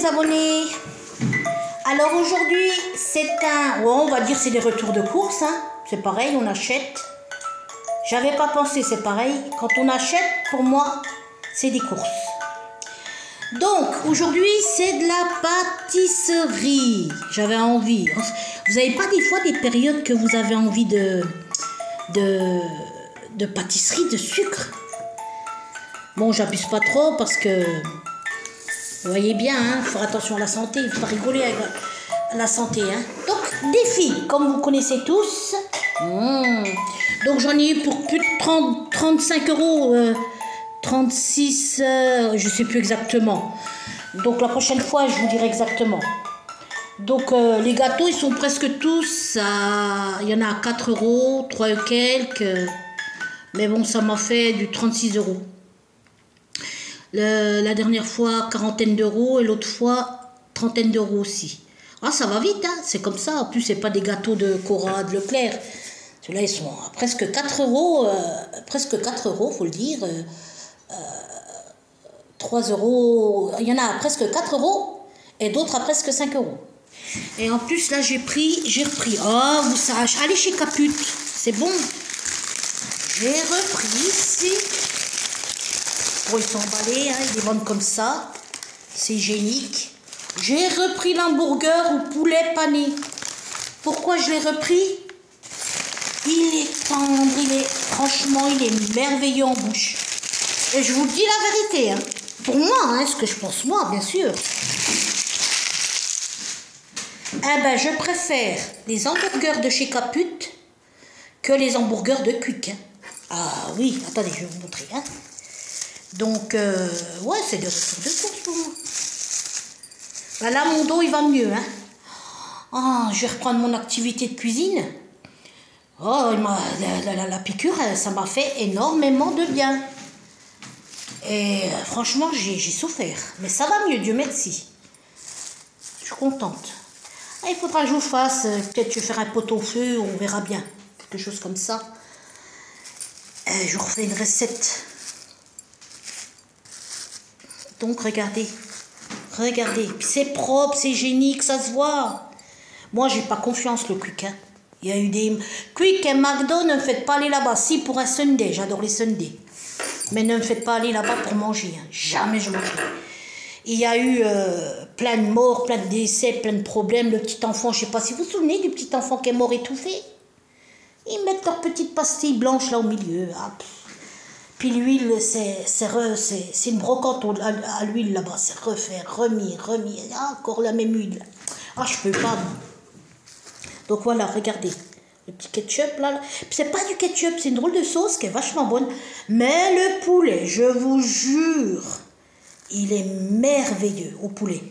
abonnés. Alors aujourd'hui, c'est on va dire c'est des retours de course. Hein. C'est pareil, on achète. J'avais pas pensé, c'est pareil. Quand on achète, pour moi, c'est des courses. Donc aujourd'hui, c'est de la pâtisserie. J'avais envie. Vous n'avez pas des fois des périodes que vous avez envie de pâtisserie, de sucre? Bon, j'abuse pas trop parce que vous voyez bien, il faut faire attention à la santé, il ne faut pas rigoler avec la santé. Hein. Donc, défi, comme vous connaissez tous. Donc, j'en ai eu pour plus de 35 euros, 36, je ne sais plus exactement. Donc, la prochaine fois, je vous dirai exactement. Donc, les gâteaux, ils sont presque tous à... Il y en a à 4 euros, 3 et quelques. Mais bon, ça m'a fait du 36 euros. La dernière fois, quarantaine d'euros et l'autre fois, trentaine d'euros aussi. Ah, ça va vite, hein, c'est comme ça. En plus, c'est pas des gâteaux de Cora, de Leclerc. Ceux-là, ils sont à presque 4 euros. Presque 4 euros, faut le dire. 3 euros. Il y en a à presque 4 euros et d'autres à presque 5 euros. Et en plus, là, j'ai repris. Oh, vous savez, allez chez Caput, c'est bon. J'ai repris ici. Oh, ils sont emballés, hein, ils les vendent comme ça. C'est hygiénique. J'ai repris l'hamburger au poulet pané. Pourquoi je l'ai repris? Il est tendre, franchement, il est merveilleux en bouche. Et je vous dis la vérité, hein. Pour moi, hein, ce que je pense moi, bien sûr. Eh ben, je préfère les hamburgers de chez Caput que les hamburgers de Quick. Hein. Ah oui, attendez, je vais vous montrer, hein. Donc, ouais, c'est des retours de course pour moi. Ben là, mon dos, il va mieux. Hein. Oh, je vais reprendre mon activité de cuisine. Oh, la piqûre, ça m'a fait énormément de bien. Et franchement, j'ai souffert. Mais ça va mieux, Dieu merci. Je suis contente. Ah, il faudra que je vous fasse, peut-être je vais faire un pot au feu, on verra bien. Quelque chose comme ça. Et je vous refais une recette. Donc, regardez. Regardez. C'est propre, c'est hygiénique, ça se voit. Moi, j'ai pas confiance, le Quick. Hein. Il y a eu des... Quick et McDo, ne me faites pas aller là-bas. Si, pour un Sunday, j'adore les Sundays. Mais ne me faites pas aller là-bas pour manger. Hein. Jamais je mangerai. Il y a eu plein de morts, plein de décès, plein de problèmes. Le petit enfant, je sais pas si vous vous souvenez du petit enfant qui est mort étouffé. Ils mettent leur petite pastille blanche là au milieu. Ah, puis l'huile, c'est une brocante à l'huile là-bas. C'est refaire, remis. Ah, encore la même huile. Ah, je peux pas. Donc voilà, regardez. Le petit ketchup là. C'est pas du ketchup, c'est une drôle de sauce qui est vachement bonne. Mais le poulet, je vous jure, il est merveilleux au poulet.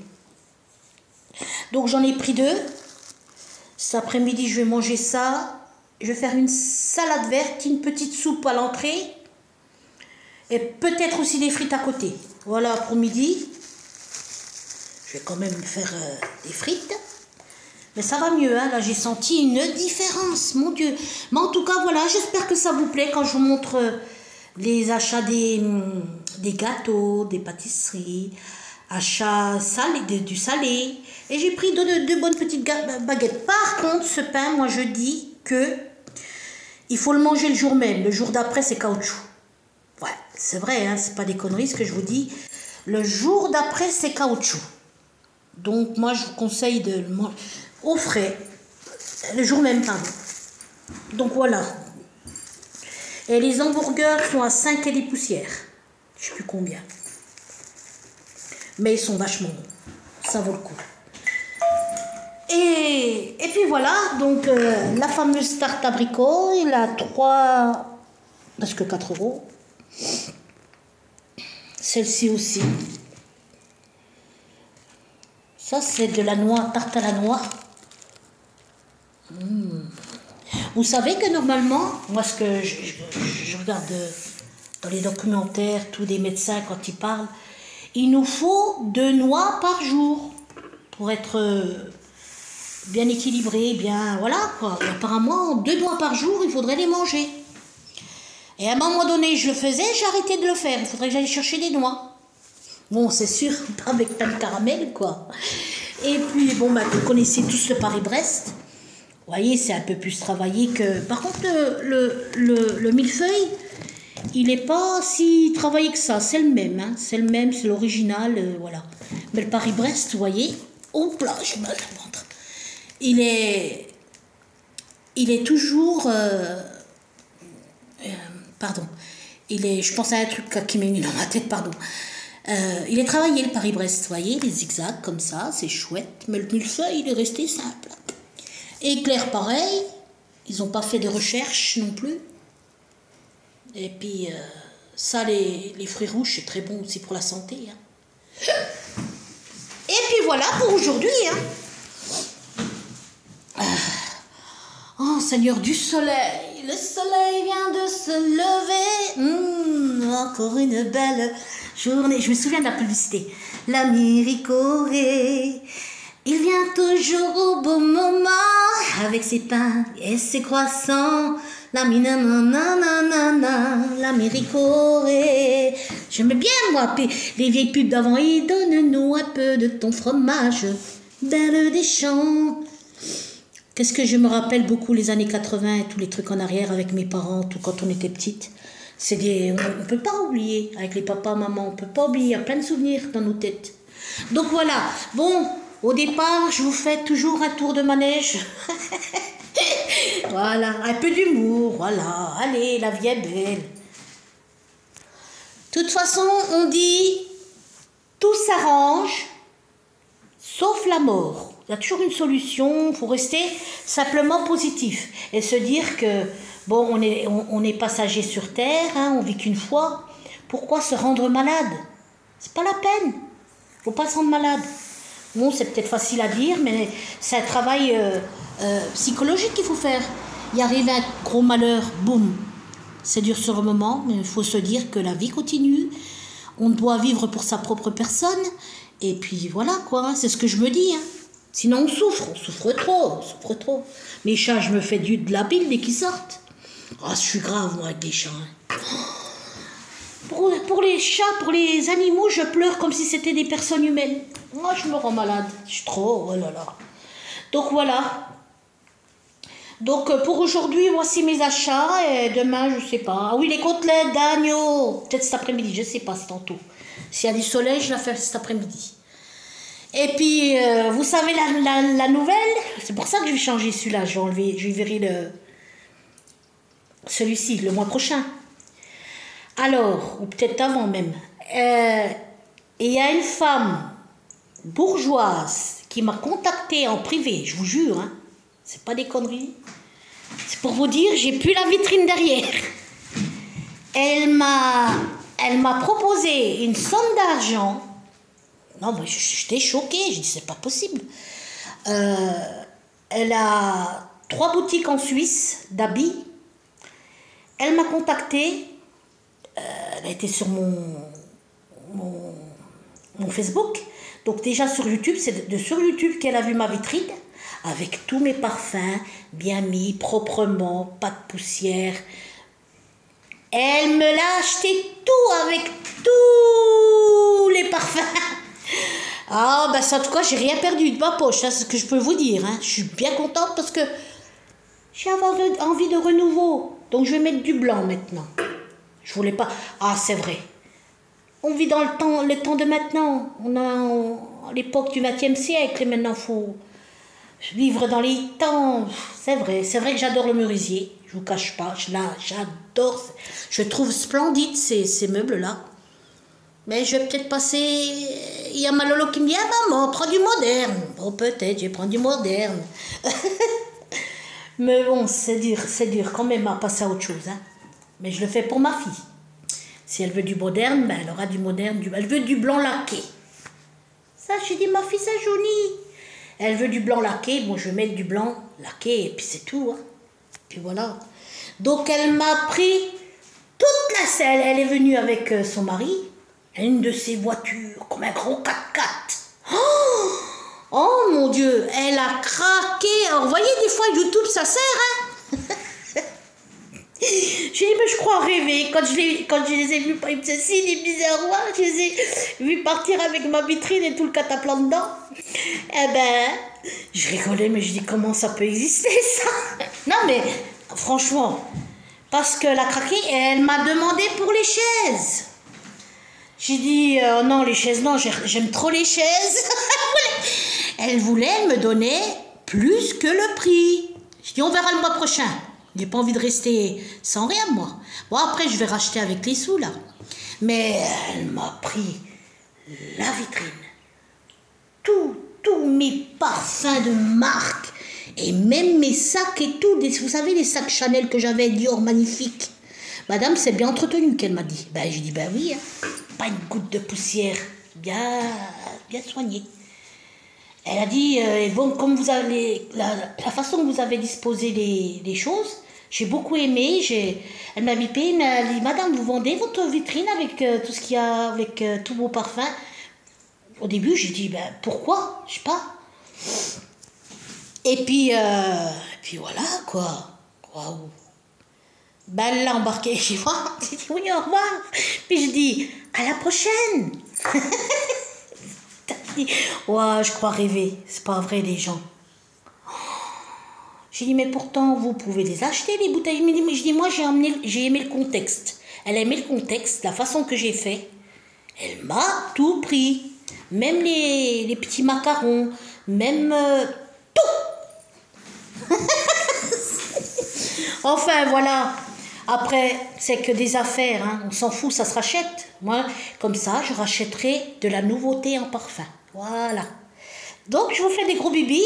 Donc j'en ai pris 2. Cet après-midi, je vais manger ça. Je vais faire une salade verte, une petite soupe à l'entrée. Et peut-être aussi des frites à côté. Voilà pour midi. Je vais quand même faire des frites. Mais ça va mieux, hein. Là j'ai senti une différence, mon Dieu. Mais en tout cas, voilà, j'espère que ça vous plaît quand je vous montre les achats des gâteaux, des pâtisseries, achats salés, du salé. Et j'ai pris deux bonnes petites baguettes. Par contre, ce pain, moi je dis que il faut le manger le jour même. Le jour d'après, c'est caoutchouc. Ouais, c'est vrai, hein, c'est pas des conneries ce que je vous dis. Le jour d'après, c'est caoutchouc. Donc, moi, je vous conseille de le manger au frais. Le jour même, pardon. Donc, voilà. Et les hamburgers sont à 5 et des poussières. Je sais plus combien. Mais ils sont vachement bons. Ça vaut le coup. Et puis voilà. Donc, la fameuse tarte abricot, il a 3... presque 4 euros. Celle-ci aussi. Ça, c'est de la noix, tarte à la noix. Vous savez que normalement, moi, ce que je regarde dans les documentaires, tous les médecins, quand ils parlent, il nous faut 2 noix par jour pour être bien équilibré, bien, voilà, quoi. Et apparemment, 2 noix par jour, il faudrait les manger. Et à un moment donné, je le faisais, j'ai arrêté de le faire. Il faudrait que j'aille chercher des noix. Bon, c'est sûr, pas avec plein de caramel, quoi. Et puis, bon, bah, vous connaissez tous le Paris-Brest. Vous voyez, c'est un peu plus travaillé que... Par contre, le millefeuille, il n'est pas si travaillé que ça. C'est le même, hein. C'est le même, c'est l'original, voilà. Mais le Paris-Brest, vous voyez... Hop là, j'ai mal au ventre. Il est toujours... pardon. Je pense à un truc qui m'est venu dans ma tête, pardon. Il est travaillé, le Paris-Brest, vous voyez, les zigzags comme ça, c'est chouette. Mais le millefeuille, il est resté simple. Éclair, pareil. Ils n'ont pas fait de recherche non plus. Et puis, ça, les fruits rouges, c'est très bon aussi pour la santé. Hein. Et puis voilà pour aujourd'hui. Hein. Oh, Seigneur du soleil, le soleil vient de se lever. Encore une belle journée. Je me souviens de la publicité. L'ami Ricoré, il vient toujours au bon moment avec ses pains et ses croissants. L'ami nanana, l'ami Ricoré. J'aimais bien, moi, les vieilles pubs d'avant. Et donne-nous un peu de ton fromage, belle des champs. Qu'est-ce que je me rappelle beaucoup les années 80 et tous les trucs en arrière avec mes parents, tout quand on était petite. On ne peut pas oublier, avec les papas, maman, on ne peut pas oublier, il y a plein de souvenirs dans nos têtes. Donc voilà, bon, au départ, je vous fais toujours un tour de manège. Voilà, un peu d'humour, voilà, allez, la vie est belle. De toute façon, on dit, tout s'arrange, sauf la mort. Il y a toujours une solution, il faut rester simplement positif et se dire que, bon, on est passager sur Terre, hein, on vit qu'une fois. Pourquoi se rendre malade? C'est pas la peine. Il faut pas se rendre malade. Bon, c'est peut-être facile à dire, mais c'est un travail psychologique qu'il faut faire. Il arrive un gros malheur, boum. C'est dur sur le moment, mais il faut se dire que la vie continue. On doit vivre pour sa propre personne. Et puis voilà, quoi, c'est ce que je me dis, hein. Sinon on souffre trop. Mes chats, je me fais de la bile dès qu'ils sortent. Ah, je suis grave, moi, avec les chats. Hein. Pour les chats, pour les animaux, je pleure comme si c'était des personnes humaines. Moi, je me rends malade. Je suis trop, oh là là. Donc voilà. Donc pour aujourd'hui, voici mes achats. Et demain, je sais pas. Ah oui, les côtelettes d'agneau. Peut-être cet après-midi, je sais pas, c'est tantôt. S'il y a du soleil, je la fais cet après-midi. Et puis, vous savez la nouvelle, c'est pour ça que je vais changer celui-là, je verrai celui-ci le mois prochain. Alors, ou peut-être avant même. Il y a une femme bourgeoise qui m'a contactée en privé, je vous jure, hein, c'est pas des conneries. C'est pour vous dire, j'ai plus la vitrine derrière. Elle m'a proposé une somme d'argent. Non, moi, j'étais choquée. J'ai dit, c'est pas possible. Elle a 3 boutiques en Suisse d'habits. Elle m'a contactée. Elle a été sur mon Facebook. Donc déjà sur YouTube, c'est sur YouTube qu'elle a vu ma vitrine. Avec tous mes parfums, bien mis, proprement, pas de poussière. Elle me l'a acheté tout avec tous les parfums. Ah, ben ça, en tout cas, j'ai rien perdu de ma poche, ça, c'est ce que je peux vous dire. Hein. Je suis bien contente parce que j'ai envie de renouveau. Donc, je vais mettre du blanc maintenant. Je voulais pas... Ah, c'est vrai. On vit dans le temps de maintenant. On a l'époque du XXe siècle et maintenant, il faut vivre dans les temps. C'est vrai que j'adore le merisier. Je vous cache pas, j'adore. Je trouve splendide ces meubles-là. Mais je vais peut-être passer... Il y a ma Lolo qui me dit, ah maman, prends du moderne. Bon, peut-être, je vais prendre du moderne. Mais bon, c'est dur quand même à passer à autre chose. Hein. Mais je le fais pour ma fille. Si elle veut du moderne, ben elle aura du moderne. Elle veut du blanc laqué. Ça, j'ai dit, ma fille, c'est joli. Elle veut du blanc laqué. Bon, je vais mettre du blanc laqué et puis c'est tout. Hein. Puis voilà. Donc, elle m'a pris toute la selle. Elle est venue avec son mari. Une de ses voitures, comme un gros 4x4. Oh mon Dieu, elle a craqué. Alors, vous voyez, des fois, YouTube, ça sert, hein. J'ai dit, mais je crois rêver. Quand je les ai vus, ils me disaient, si, des misérois, je les ai vus partir avec ma vitrine et tout le cataplan dedans. Eh ben, je rigolais, mais je dis, comment ça peut exister, ça? Non, mais, franchement, parce que la craquée, elle m'a demandé pour les chaises. J'ai dit, non, les chaises, non, j'aime trop les chaises. Elle voulait me donner plus que le prix. Je dis, on verra le mois prochain. J'ai pas envie de rester sans rien, moi. Bon, après, je vais racheter avec les sous, là. Mais elle m'a pris la vitrine. Tous mes parfums de marque. Et même mes sacs et tout. Vous savez, les sacs Chanel que j'avais, Dior, magnifiques. Madame, c'est bien entretenu, qu'elle m'a dit. Ben, j'ai dit, ben oui, hein. Pas une goutte de poussière. Bien soigné. Elle a dit, bon, comme vous avez la façon que vous avez disposé les choses, j'ai beaucoup aimé. Elle m'a bipé, elle m'a dit, madame, vous vendez votre vitrine avec tout ce qu'il y a, avec tous vos parfums. Au début, j'ai dit, ben pourquoi? Je sais pas. Et puis voilà, quoi. Waouh. Ben, elle l'a embarqué chez moi. J'ai dit, oui, au revoir. Puis je dis, à la prochaine. Ouais, je crois rêver. C'est pas vrai, les gens. J'ai dit, mais pourtant, vous pouvez les acheter, les bouteilles. Je dis, moi, j'ai aimé le contexte. Elle a aimé le contexte, la façon que j'ai fait. Elle m'a tout pris. Même les petits macarons. Même tout. Enfin, voilà. Après, c'est que des affaires. Hein. On s'en fout, ça se rachète. Moi, comme ça, je rachèterai de la nouveauté en parfum. Voilà. Donc, je vous fais des gros bibis.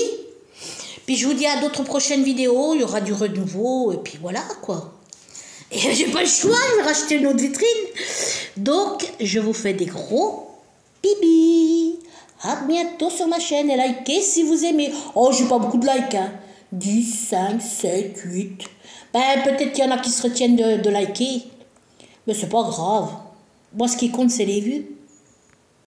Puis, je vous dis à d'autres prochaines vidéos. Il y aura du renouveau. Et puis, voilà, quoi. Et j'ai pas le choix. Je vais racheter une autre vitrine. Donc, je vous fais des gros bibis. À bientôt sur ma chaîne. Et likez si vous aimez. Oh, j'ai pas beaucoup de likes. Hein. 10, 5, 7, 8. Ben, peut-être qu'il y en a qui se retiennent de liker. Mais c'est pas grave. Moi, ce qui compte, c'est les vues.